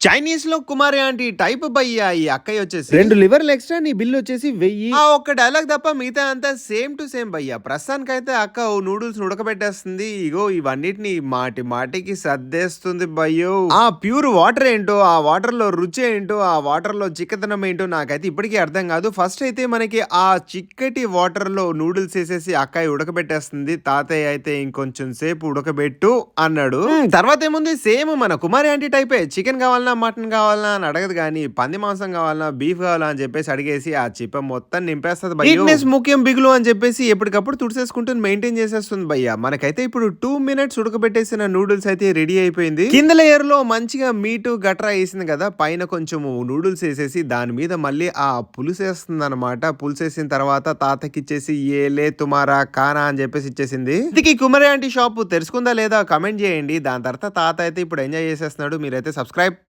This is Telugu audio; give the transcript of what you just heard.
చైనీస్ లో కుమారి ఆంటీ టైప్ భయ్యా ఈ అక్కయ్య వచ్చేసి 2 లివర్‌లు ఎక్స్‌ట్రా నీ బిల్ వచ్చేసి 1000. ఆ ఒక్క డైలాగ్ తప్ప మిగతా అంతా సేమ్ టు సేమ్ భయ్యా. ప్రస్తుతానికైతే అక్క ఓ నూడిల్స్ ఉడకబెట్టేస్తుంది. ఇగో ఇవన్నిటిని మాటి మాటికి సర్దేస్తుంది భయ్యో. ఆ ప్యూర్ వాటర్ ఏంటో, ఆ వాటర్ లో రుచి ఏంటో, ఆ వాటర్ లో చిక్కదనం ఏంటో నాకైతే ఇప్పటికీ అర్థం కాదు. ఫస్ట్ అయితే మనకి ఆ చిక్కటి వాటర్ లో నూడిల్స్ వేసేసి అక్కయ్య ఉడకబెట్టేస్తుంది. తాతయ్య అయితే ఇంకొంచెం సేపు ఉడకబెట్టు అన్నాడు. తర్వాత ఏముంది, సేమ్ మన కుమారి ఆంటీ టైపే. చికెన్ కావాలన్నా మటన్ కావాలన్నా అని అడగదు గానీ పంది మాంసం కావాలన్నా బీఫ్ కావాలా అని చెప్పేసి అడిగేసి ఆ చిప్ప మొత్తం నింపేస్తుంది భయ్యో. నీట్నెస్ ముఖ్యం బిగులు అని చెప్పేసి ఎప్పటికప్పుడు తుడిసేసుకుంటూ మెయింటైన్ చేసేస్తుంది భయ్య. మనకైతే ఇప్పుడు 2 మినిట్స్ ఉడకబెట్టేసిన నూడిల్స్ అయితే రెడీ అయిపోయింది. కింద లేయర్ లో మంచిగా మీటు గట్రా వేసింది కదా, పైన కొంచెం నూడిల్స్ వేసేసి దాని మీద మళ్ళీ ఆ పులుసు వేస్తుంది అనమాట. పులుసు వేసిన తర్వాత తాతకి ఇచ్చేసి ఏలే తుమారా కానా అని చెప్పేసి ఇచ్చేసింది. ఇంతకీ కుమరి ఆంటీ షాప్ తెరుచుకుందా లేదా కమెంట్ చేయండి. దాని తర్వాత తాత అయితే ఇప్పుడు ఎంజాయ్ చేసేస్తున్నాడు. మీరైతే సబ్స్క్రైబ్